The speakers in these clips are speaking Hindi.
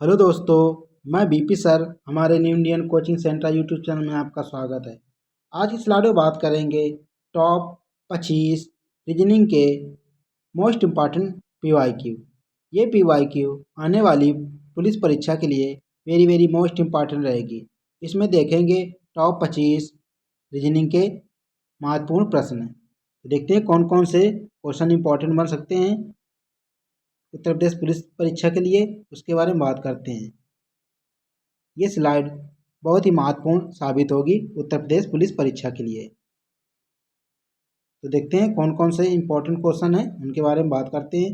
हेलो दोस्तों, मैं बीपी सर। हमारे new Indian coaching centre YouTube channel में आपका स्वागत है। आज इस लाइव में बात करेंगे टॉप 25 रीजनिंग के मोस्ट इम्पॉर्टेंट पीवाईक्यू। ये पीवाईक्यू आने वाली पुलिस परीक्षा के लिए वेरी वेरी मोस्ट इम्पॉर्टेंट रहेगी। इसमें देखेंगे टॉप 25 रीजनिंग के महत्वपूर्ण प्रश्न। तो देखते हैं कौन कौन से क्वेश्चन इम्पॉर्टेंट बन सकते हैं उत्तर प्रदेश पुलिस परीक्षा के लिए, उसके बारे में बात करते हैं। ये स्लाइड बहुत ही महत्वपूर्ण साबित होगी उत्तर प्रदेश पुलिस परीक्षा के लिए। तो देखते हैं कौन कौन से इम्पोर्टेंट क्वेश्चन हैं, उनके बारे में बात करते हैं।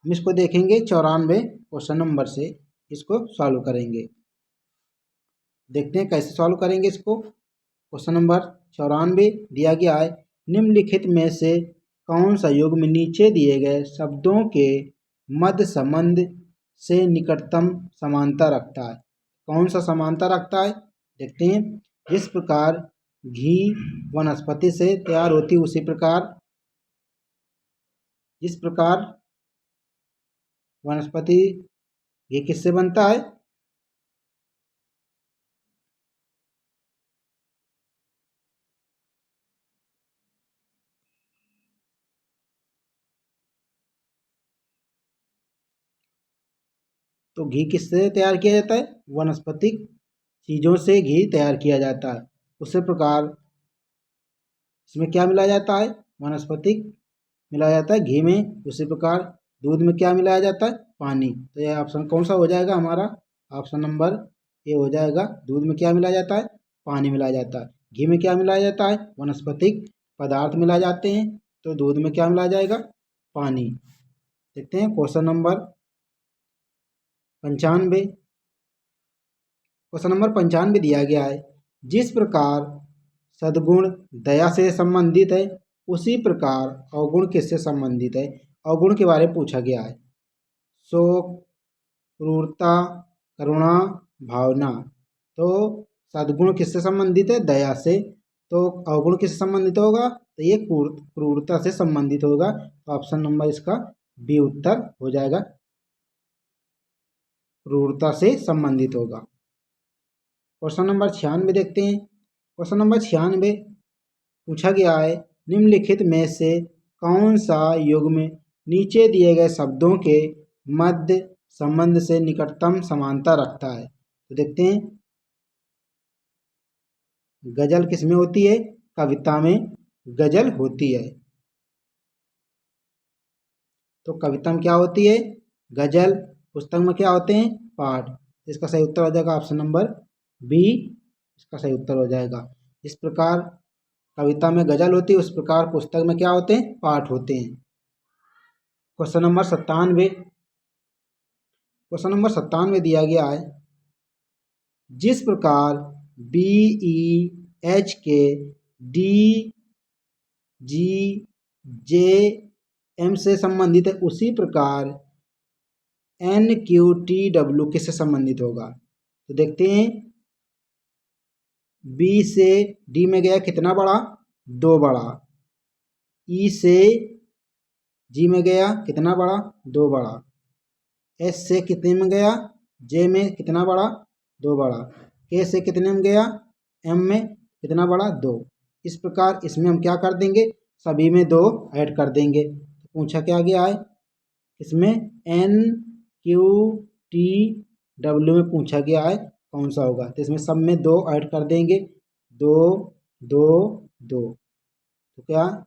हम इसको देखेंगे 94 क्वेश्चन नंबर से इसको सॉल्व करेंगे। देखते हैं कैसे सॉल्व करेंगे इसको। क्वेश्चन नंबर 94 दिया गया है, निम्नलिखित में से कौन सा युग्म नीचे दिए गए शब्दों के मध्य संबंध से निकटतम समानता रखता है। कौन सा समानता रखता है देखते हैं। जिस प्रकार घी वनस्पति से तैयार होती है उसी प्रकार जिस प्रकार वनस्पति घी किससे बनता है। तो घी किससे तैयार किया जाता है, वनस्पतिक चीज़ों से घी तैयार किया जाता है। उसी प्रकार इसमें क्या मिलाया जाता है, वनस्पतिक मिलाया जाता है घी में। उसी प्रकार दूध में क्या मिलाया जाता है, पानी। तो यह ऑप्शन कौन सा हो जाएगा हमारा, ऑप्शन नंबर ए हो जाएगा। दूध में क्या मिलाया जाता है, पानी मिलाया जाता है। घी में क्या मिलाया जाता है, वनस्पतिक पदार्थ मिलाए जाते हैं। तो दूध में क्या मिलाया जाएगा, पानी। देखते हैं क्वेश्चन नंबर 95। क्वेश्चन नंबर 95 दिया गया है, जिस प्रकार सद्गुण दया से संबंधित है उसी प्रकार अवगुण किससे संबंधित है। अवगुण के बारे में पूछा गया है। शोक, क्रूरता, करुणा, भावना। तो सद्गुण किससे संबंधित है, दया से। तो अवगुण किससे संबंधित होगा, तो ये क्रूरता से संबंधित होगा। तो ऑप्शन नंबर इसका बी उत्तर हो जाएगा, क्रूरता से संबंधित होगा। क्वेश्चन नंबर 96 देखते हैं। क्वेश्चन नंबर 96 पूछा गया है, निम्नलिखित में से कौन सा युग्म नीचे दिए गए शब्दों के मध्य संबंध से निकटतम समानता रखता है। तो देखते हैं गजल किसमें होती है, कविता में गजल होती है। तो कविता में क्या होती है, गजल। पुस्तक में क्या होते हैं, पाठ। इसका सही उत्तर हो जाएगा ऑप्शन नंबर बी, इसका सही उत्तर हो जाएगा। इस प्रकार कविता में गजल होती है, उस प्रकार पुस्तक में क्या होते हैं, पाठ होते हैं। Question number 97। क्वेश्चन नंबर 97 दिया गया है, जिस प्रकार BEH के DGJM से संबंधित है उसी प्रकार NQTW किससे संबंधित होगा। तो देखते हैं B से D में गया कितना बड़ा, 2 बड़ा। E से G में गया कितना बड़ा, 2 बड़ा। S से कितने में गया, J में कितना बड़ा, 2 बड़ा। K से कितने में गया, M में कितना बड़ा, 2। इस प्रकार इसमें हम क्या कर देंगे, सभी में 2 ऐड कर देंगे। तो पूछा क्या गया है, इसमें NQTW में पूछा गया है कौन सा होगा। तो इसमें सब में 2 ऐड कर देंगे, 2 2 2। तो क्या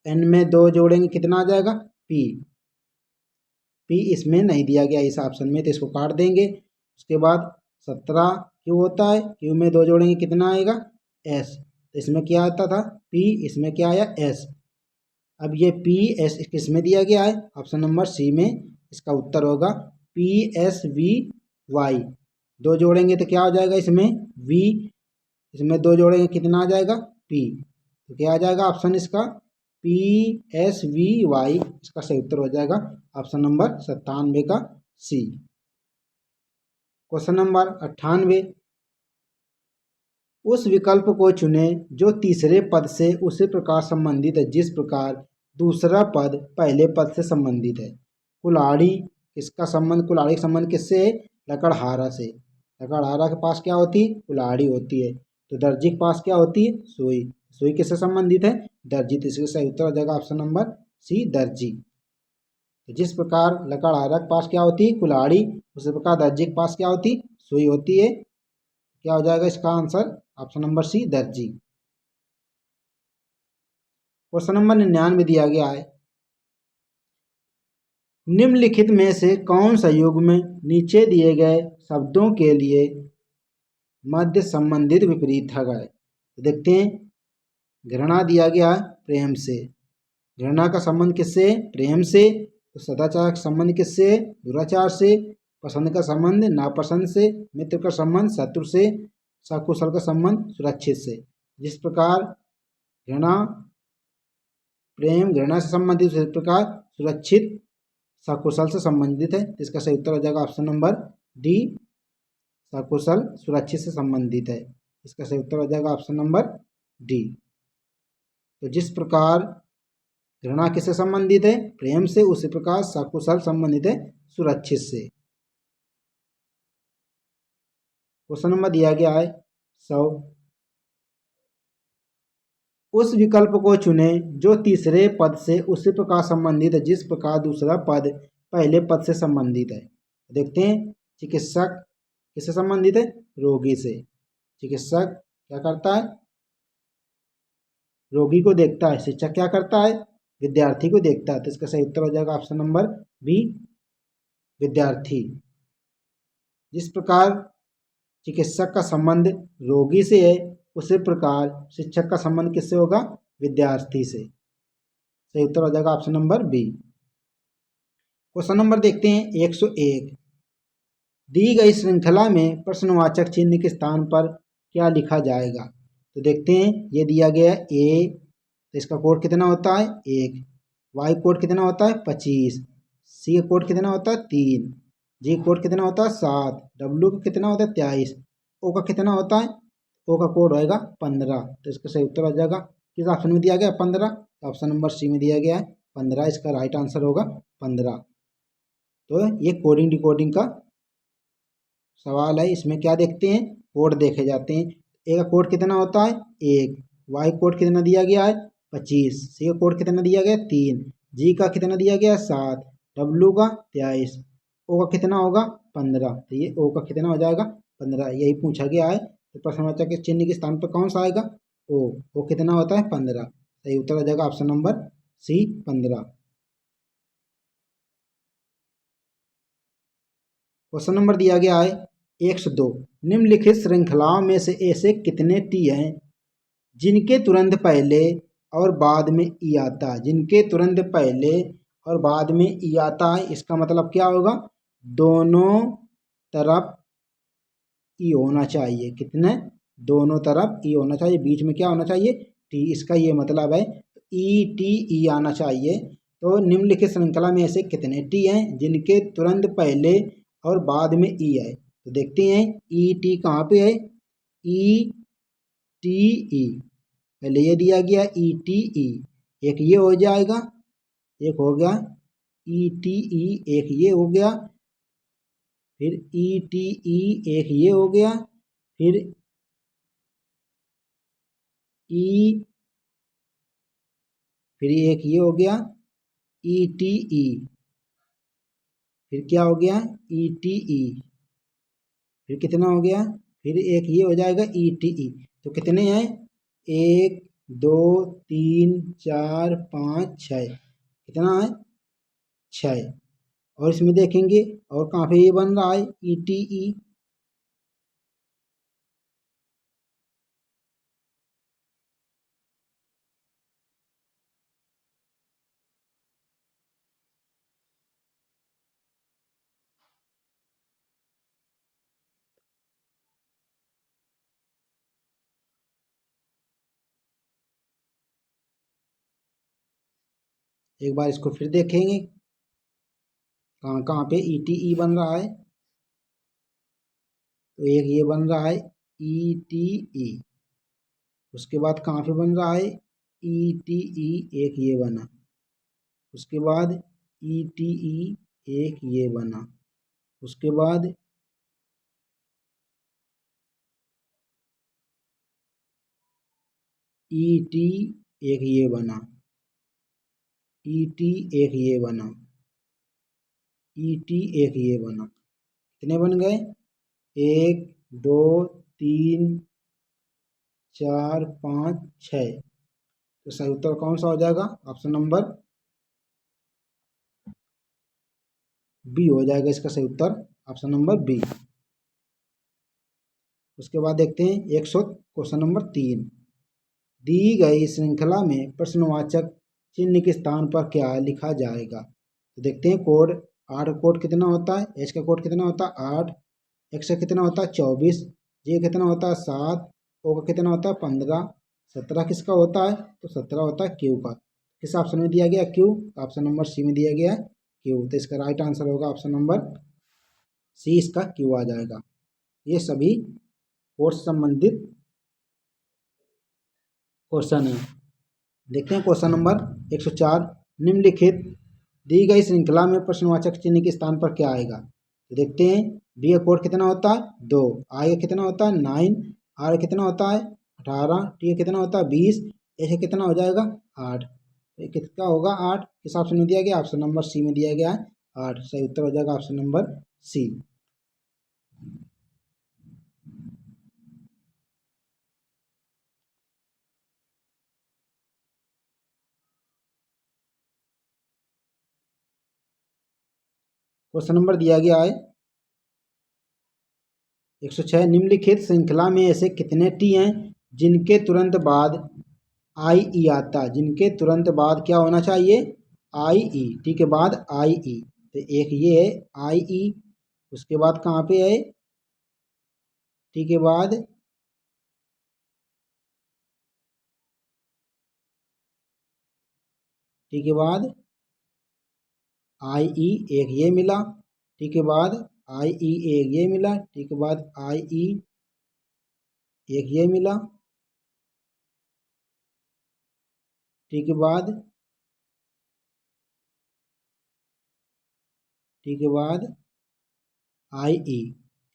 N में 2 जोड़ेंगे कितना आ जाएगा, P। इसमें नहीं दिया गया इस ऑप्शन में, तो इसको काट देंगे। उसके बाद 17 क्यू होता है, क्यू में 2 जोड़ेंगे कितना आएगा, S। तो इसमें क्या आता था, P, इसमें क्या आया, S। अब ये PS किसमें दिया गया है, ऑप्शन नंबर सी में इसका उत्तर होगा PSVY। 2 जोड़ेंगे तो क्या हो जाएगा इसमें V, इसमें 2 जोड़ेंगे कितना आ जाएगा, P। तो क्या आ जाएगा ऑप्शन इसका PSVY, इसका सही उत्तर हो जाएगा ऑप्शन नंबर 97 का सी। क्वेश्चन नंबर 98, उस विकल्प को चुने जो तीसरे पद से उसी प्रकार संबंधित है जिस प्रकार दूसरा पद पहले पद से संबंधित है। कुल्हाड़ी, किसका संबंध, कुल्हाड़ी का संबंध किससे है? लकड़हारा से। लकड़हारा के पास क्या होती है? कुल्हाड़ी होती है। तो दर्जी के पास क्या होती है? सुई। सुई किससे संबंधित है? दर्जी। तो इसका सही उत्तर हो जाएगा ऑप्शन नंबर सी, दर्जी। तो जिस प्रकार लकड़हारा के पास क्या होती है? कुल्हाड़ी, उसी प्रकार दर्जी के पास क्या होती है? सुई होती है। क्या हो जाएगा इसका आंसर? ऑप्शन नंबर सी, दर्जी। क्वेश्चन नंबर 99 दिया गया है, निम्नलिखित में से कौन सा युग्म नीचे दिए गए शब्दों के लिए मध्य संबंधित विपरीत है? तो देखते हैं। घृणा दिया गया है प्रेम से। घृणा का संबंध किससे? प्रेम से। तो सदाचार का संबंध किससे? दुराचार से। पसंद का संबंध नापसंद से। मित्र का संबंध शत्रु से। सकुशल का संबंध सुरक्षित से। जिस प्रकार घृणा प्रेम घृणा से संबंधित, उसी प्रकार सुरक्षित सकुशल से संबंधित है। तो इसका सही उत्तर हो जाएगा ऑप्शन नंबर डी, सकुशल सुरक्षित से संबंधित है। इसका सही उत्तर हो जाएगा ऑप्शन नंबर डी। तो जिस प्रकार घृणा किससे संबंधित है? प्रेम से। उसी प्रकार सकुशल संबंधित है सुरक्षित से। क्वेश्चन नंबर दिया गया है 100, उस विकल्प को चुनें जो तीसरे पद से उसी प्रकार संबंधित है जिस प्रकार दूसरा पद पहले पद से संबंधित है। देखते हैं। चिकित्सक किससे संबंधित है? रोगी से। चिकित्सक क्या करता है? रोगी को देखता है। शिक्षक क्या करता है? विद्यार्थी को देखता है। तो इसका सही उत्तर हो जाएगा ऑप्शन नंबर बी, विद्यार्थी। जिस प्रकार चिकित्सक का संबंध रोगी से है, उसी प्रकार शिक्षक का संबंध किससे होगा? विद्यार्थी से। सही उत्तर हो जाएगा option number B. Question number देखते हैं 101, दी गई श्रृंखला में प्रश्नवाचक चिन्ह के स्थान पर क्या लिखा जाएगा? तो देखते हैं। ये दिया गया ए, तो इसका कोड कितना होता है? 1। वाई कोड कितना होता है? 25। सी का कोड कितना होता है? 3। जी कोड कितना होता है? 7। डब्ल्यू का कितना होता है? 23। ओ का कितना होता है? ओ का कोड होएगा 15। तो इसका सही उत्तर हो जाएगा, किस ऑप्शन में दिया गया? 15। ऑप्शन नंबर सी में दिया गया है 15। इसका राइट आंसर होगा 15। तो ये कोडिंग डिकोडिंग का सवाल है। इसमें क्या देखते हैं? कोड देखे जाते हैं। ए का कोड कितना होता है? 1। वाई कोड कितना दिया गया है? 25। सी का कोड कितना दिया गया है? 3। जी का कितना दिया गया है? 7। डब्ल्यू का 23। ओ का कितना होगा? 15। तो ये ओ का कितना हो जाएगा? 15। यही पूछा गया है। तो प्रश्नवाचक के चिन्ह के स्थान पर कौन सा आएगा? ओ। ओ कितना होता है? 15। सही उत्तर हो जाएगा option number C, 15। Question number दिया गया है 102, निम्नलिखित श्रृंखलाओं में से ऐसे कितने टी हैं जिनके तुरंत पहले और बाद में ई आता है? जिनके तुरंत पहले और बाद में ई आता है, इसका मतलब क्या होगा? दोनों तरफ ई होना चाहिए। कितने? दोनों तरफ ई होना चाहिए। बीच में क्या होना चाहिए? टी। इसका ये मतलब है ई टी ई आना चाहिए। तो निम्नलिखित श्रृंखला में ऐसे कितने टी हैं जिनके तुरंत पहले और बाद में ई है? तो देखते हैं। ई टी कहाँ पे है? E T E. पहले ये दिया गया ई टी ई, एक ये हो जाएगा, एक हो गया ई टी ई, एक ये हो गया, फिर ई टी ई, एक ये हो गया, फिर ई, फिर एक ये हो गया ई टी ई, फिर क्या हो गया? ई टी ई, फिर कितना हो गया? फिर एक ये हो जाएगा ई टी ई। तो कितने हैं? 1 2 3 4 5 6। कितना है? 6। और इसमें देखेंगे और कहाँ पे ये बन रहा है? E T E. एक बार इसको फिर देखेंगे कहाँ कहाँ पे ई टी ई बन रहा है। तो एक ये बन रहा है ई टी ई, उसके बाद कहाँ पे बन रहा है? ई टी ई, एक ये बना, उसके बाद ई टी ई, एक ये बना। उसके बाद ई टी एक ये बना। ई टी एक ये बना। ई टी एक ये बना। कितने बन गए? एक, दो, तीन, चार, पाँच, छः। तो सही उत्तर कौन सा हो जाएगा? ऑप्शन नंबर बी हो जाएगा इसका सही उत्तर, ऑप्शन नंबर बी। उसके बाद देखते हैं क्वेश्चन नंबर 3। दी गई श्रृंखला में प्रश्नवाचक चिन्ह के स्थान पर क्या लिखा जाएगा? तो देखते हैं कोड। आर का कोड कितना होता है? एच का कोड कितना होता है? 8। एक्स का कितना होता है? 24। जे कितना होता है? 7। ओ का कितना होता है? 15। 17 किसका होता है? तो 17 होता है क्यू का। किस ऑप्शन में दिया गया? क्यू। ऑप्शन नंबर सी में दिया गया है क्यू। तो इसका राइट आंसर होगा ऑप्शन नंबर सी, इसका क्यू आ जाएगा। ये सभी कोर्स संबंधित क्वेश्चन है। देखते हैं क्वेश्चन नंबर 104। निम्नलिखित दी गई श्रृंखला में प्रश्नवाचक चिन्ह के स्थान पर क्या आएगा? तो देखते हैं। बी का कोड कितना होता है? 2। आई का कितना होता है? 9। आर का कितना होता है? 18। टी का कितना होता है? 20। ए का कितना हो जाएगा? 8। तो ये कितना होगा? 8। किस ऑप्शन में दिया गया? ऑप्शन नंबर सी में दिया गया है 8। सही उत्तर हो जाएगा option number C. Question number दिया गया है 106। निम्नलिखित श्रृंखला में ऐसे कितने टी हैं जिनके तुरंत बाद आई ई आता है? जिनके तुरंत बाद क्या होना चाहिए? आई ई। टी के बाद आई ई। तो एक ये है आई ई। उसके बाद कहाँ पे है? टी के बाद टी के बाद आई ई एक ये मिला। टी के बाद आई ई एक ये मिला। टी के बाद आई ई एक ये मिला। टी के बाद टी के बाद आई ई।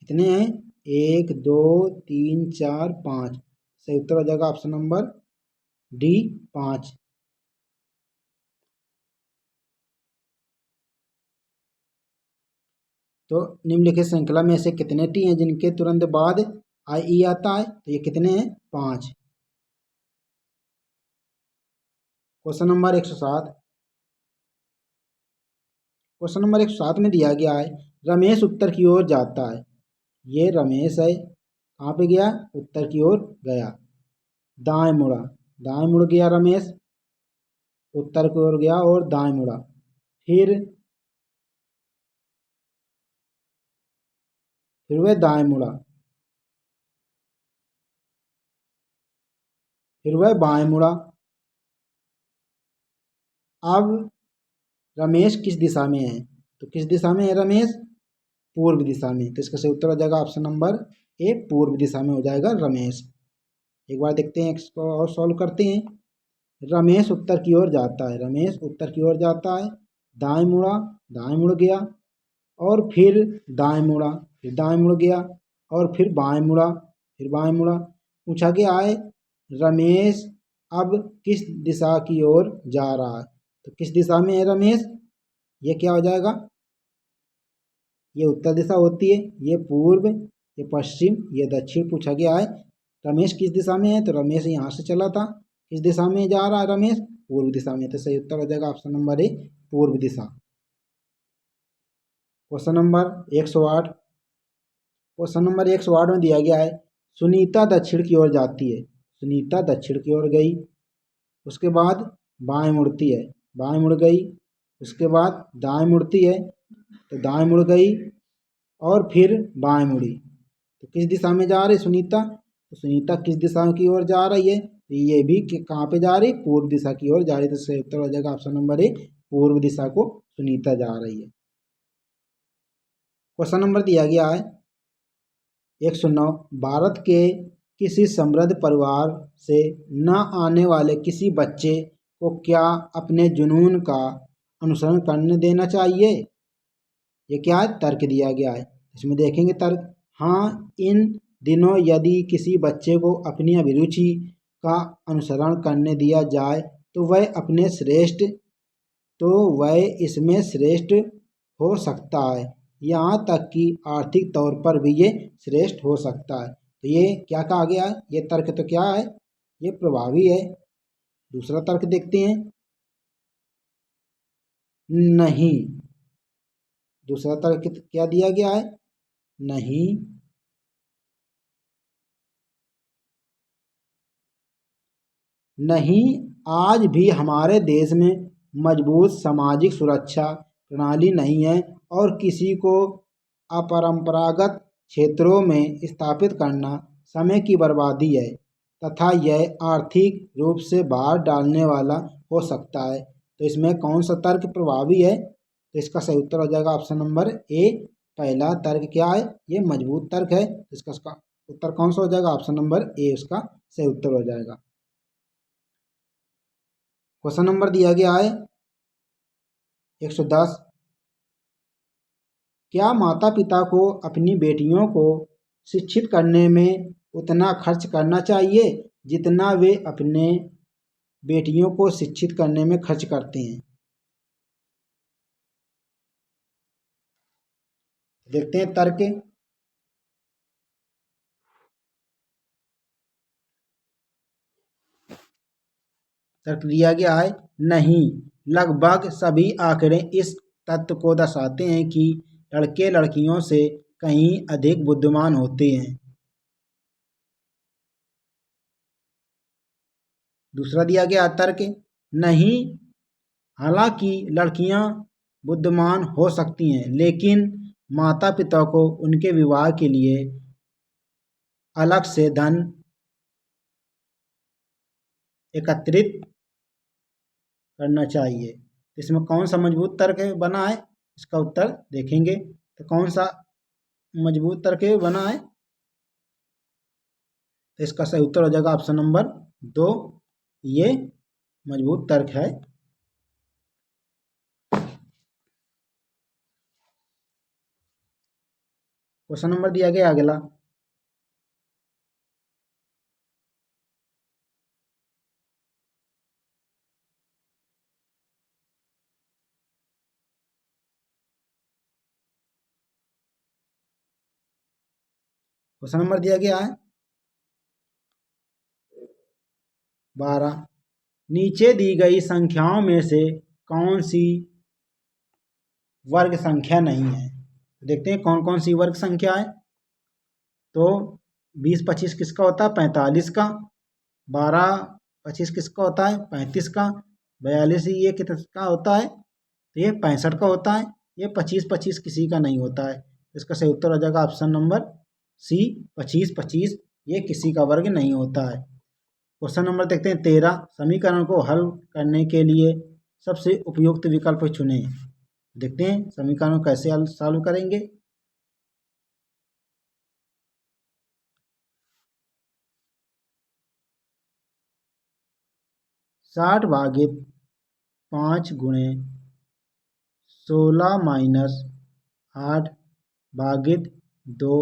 कितने हैं? 1, 2, 3, 4, 5। सही उत्तर हो जाएगा ऑप्शन नंबर डी, 5। तो निम्नलिखित श्रृंखला में ऐसे कितने टी हैं जिनके तुरंत बाद आई ई आता है? तो ये कितने हैं? 5। Question number 107। क्वेश्चन नंबर 107 में दिया गया है रमेश उत्तर की ओर जाता है। ये रमेश है, कहाँ पे गया? उत्तर की ओर गया। दाएं मुड़ा। दाएं मुड़ गया रमेश, उत्तर की ओर गया और दाएं मुड़ा। फिर वह दाएं मुड़ा। फिर वह बाएं मुड़ा। अब रमेश किस दिशा में है? तो किस दिशा में है रमेश? पूर्व दिशा में। तो इसका सही उत्तर हो जाएगा ऑप्शन नंबर ए, पूर्व दिशा में हो जाएगा रमेश। एक बार देखते हैं, इसको और सॉल्व करते हैं। रमेश उत्तर की ओर जाता है। रमेश उत्तर की ओर जाता है, दाएं मुड़ा, दाएं मुड़ गया और फिर दाएं मुड़ा, फिर दाएं मुड़ गया और फिर बाएं मुड़ा, फिर बाएं मुड़ा। पूछा गया है रमेश अब किस दिशा की ओर जा रहा है? तो किस दिशा में है रमेश? ये क्या हो जाएगा? ये उत्तर दिशा होती है, ये पूर्व, ये पश्चिम, ये दक्षिण। पूछा गया है रमेश किस दिशा में है? तो रमेश यहाँ से चला था। किस दिशा में जा रहा है रमेश? पूर्व दिशा में। तो सही उत्तर हो जाएगा ऑप्शन नंबर ए, पूर्व दिशा। Question number 108। क्वेश्चन नंबर 108 में दिया गया है सुनीता दक्षिण की ओर जाती है। सुनीता दक्षिण की ओर गई, उसके बाद बाएं मुड़ती है, बाएं मुड़ गई, उसके बाद दाएं मुड़ती है तो दाएं मुड़ गई और फिर बाएं मुड़ी। तो किस दिशा में जा रही सुनीता? तो सुनीता किस दिशा की ओर जा रही है? तो ये भी कहाँ पे जा रही? पूर्व दिशा की ओर जा रही है। तो सही उत्तर हो जाएगा ऑप्शन नंबर ए, पूर्व दिशा को सुनीता जा रही है। क्वेश्चन नंबर दिया गया है 109। भारत के किसी समृद्ध परिवार से न आने वाले किसी बच्चे को क्या अपने जुनून का अनुसरण करने देना चाहिए? ये क्या है, तर्क दिया गया है। इसमें देखेंगे तर्क। हाँ, इन दिनों यदि किसी बच्चे को अपनी अभिरुचि का अनुसरण करने दिया जाए तो वह इसमें श्रेष्ठ हो सकता है, यहाँ तक कि आर्थिक तौर पर भी ये श्रेष्ठ हो सकता है। तो ये क्या कहा गया है, ये तर्क तो क्या है, ये प्रभावी है। दूसरा तर्क देखते हैं। नहीं, दूसरा तर्क क्या दिया गया है, नहीं। नहीं, आज भी हमारे देश में मजबूत सामाजिक सुरक्षा प्रणाली नहीं है और किसी को अपरंपरागत क्षेत्रों में स्थापित करना समय की बर्बादी है तथा यह आर्थिक रूप से बाहर डालने वाला हो सकता है। तो इसमें कौन सा तर्क प्रभावी है, तो इसका सही उत्तर हो जाएगा ऑप्शन नंबर ए। पहला तर्क क्या है, ये मजबूत तर्क है। तो इसका उत्तर कौन सा हो जाएगा, ऑप्शन नंबर ए उसका सही उत्तर हो जाएगा। क्वेश्चन नंबर दिया गया है 110। क्या माता पिता को अपनी बेटियों को शिक्षित करने में उतना खर्च करना चाहिए जितना वे अपने बेटियों को शिक्षित करने में खर्च करते हैं? देखते हैं तर्क। तर्क दिया गया है नहीं। लगभग सभी आंकड़े इस तथ्य को दर्शाते हैं कि लड़के लड़कियों से कहीं अधिक बुद्धिमान होते हैं। दूसरा दिया गया तर्क नहीं। हालांकि लड़कियां बुद्धिमान हो सकती हैं लेकिन माता पिता को उनके विवाह के लिए अलग से धन एकत्रित करना चाहिए। इसमें कौन सा मजबूत तर्क बना है, इसका उत्तर देखेंगे। तो कौन सा मजबूत तर्क बना है, तो इसका सही उत्तर हो जाएगा ऑप्शन नंबर 2, ये मजबूत तर्क है। क्वेश्चन नंबर दिया गया अगला। क्वेश्चन नंबर दिया गया है 12। नीचे दी गई संख्याओं में से कौन सी वर्ग संख्या नहीं है? देखते हैं कौन कौन सी वर्ग संख्या है। तो 20-25 किसका होता है, 45 का। 12-25 किसका होता है, 35 का। 42 ये किसका होता है, तो ये 65 का होता है। ये 25-25 किसी का नहीं होता है। इसका सही उत्तर हो जाएगा ऑप्शन नंबर सी, 25-25 ये किसी का वर्ग नहीं होता है। क्वेश्चन नंबर देखते हैं 13। समीकरण को हल करने के लिए सबसे उपयुक्त विकल्प चुनें। देखते हैं समीकरण को कैसे हल सॉल्व करेंगे। साठ भागित 5 गुणे 16 माइनस 8 भागित 2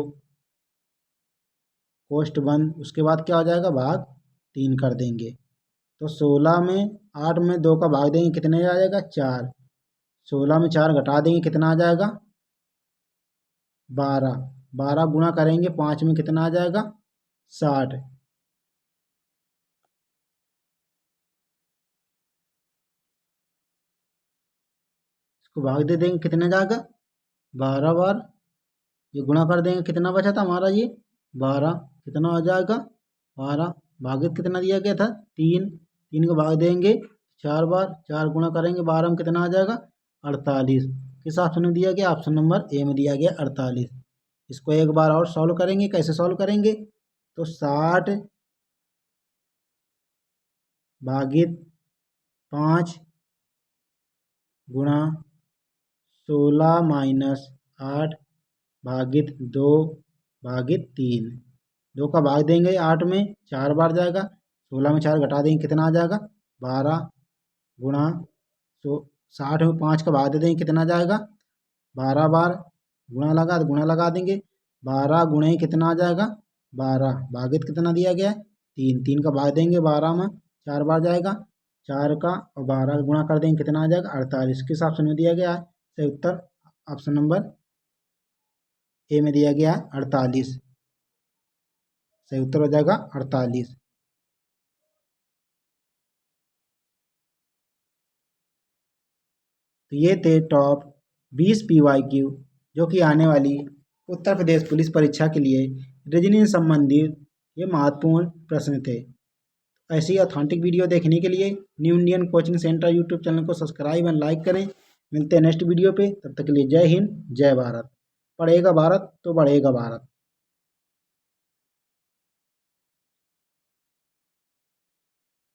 कोष्ट बंद, उसके बाद क्या हो जाएगा, भाग 3 कर देंगे। तो 16 में 8 में 2 का भाग देंगे, कितने आ जाएगा, 4। 16 में 4 घटा देंगे, कितना आ जाएगा, 12। 12 गुणा करेंगे 5 में, कितना आ जाएगा, 60। इसको भाग दे देंगे, कितने जाएगा, 12 बार। ये गुणा कर देंगे, कितना बचा था हमारा, ये 12। कितना हो जाएगा, 12 भागित कितना दिया गया था, 3। 3 को भाग देंगे 4 बार। 4 गुणा करेंगे 12 में, कितना आ जाएगा, 48। किस ऑप्शन में दिया गया, ऑप्शन नंबर ए में दिया गया 48। इसको एक बार और सॉल्व करेंगे। कैसे सॉल्व करेंगे, तो 60 भागित 5 गुणा 16 माइनस 8 भागित 2 भागित 3। 2 का भाग देंगे 8 में, 4 बार जाएगा। 16 में 4 घटा देंगे, कितना आ जाएगा, 12 गुणा 60 में 5 का भाग दे देंगे, कितना जाएगा, 12 बार गुणा लगा देंगे। 12 गुणे कितना आ जाएगा 12, भागित कितना दिया गया है 3, 3 का भाग देंगे 12 में, 4 बार जाएगा, 4 का और 12 का गुणा कर देंगे कितना आ जाएगा 48। किस ऑप्शन में दिया गया है? सही उत्तर ऑप्शन नंबर ए में दिया गया है 48। सही उत्तर हो जाएगा 48। तो ये थे टॉप 20 PYQ जो कि आने वाली उत्तर प्रदेश पुलिस परीक्षा के लिए रीजनिंग संबंधित ये महत्वपूर्ण प्रश्न थे। ऐसी ऑथेंटिक वीडियो देखने के लिए new Indian coaching centre YouTube channel को सब्सक्राइब एंड लाइक करें। मिलते हैं नेक्स्ट वीडियो पे, तब तक के लिए जय हिंद जय भारत। पढ़ेगा भारत तो बढ़ेगा भारत।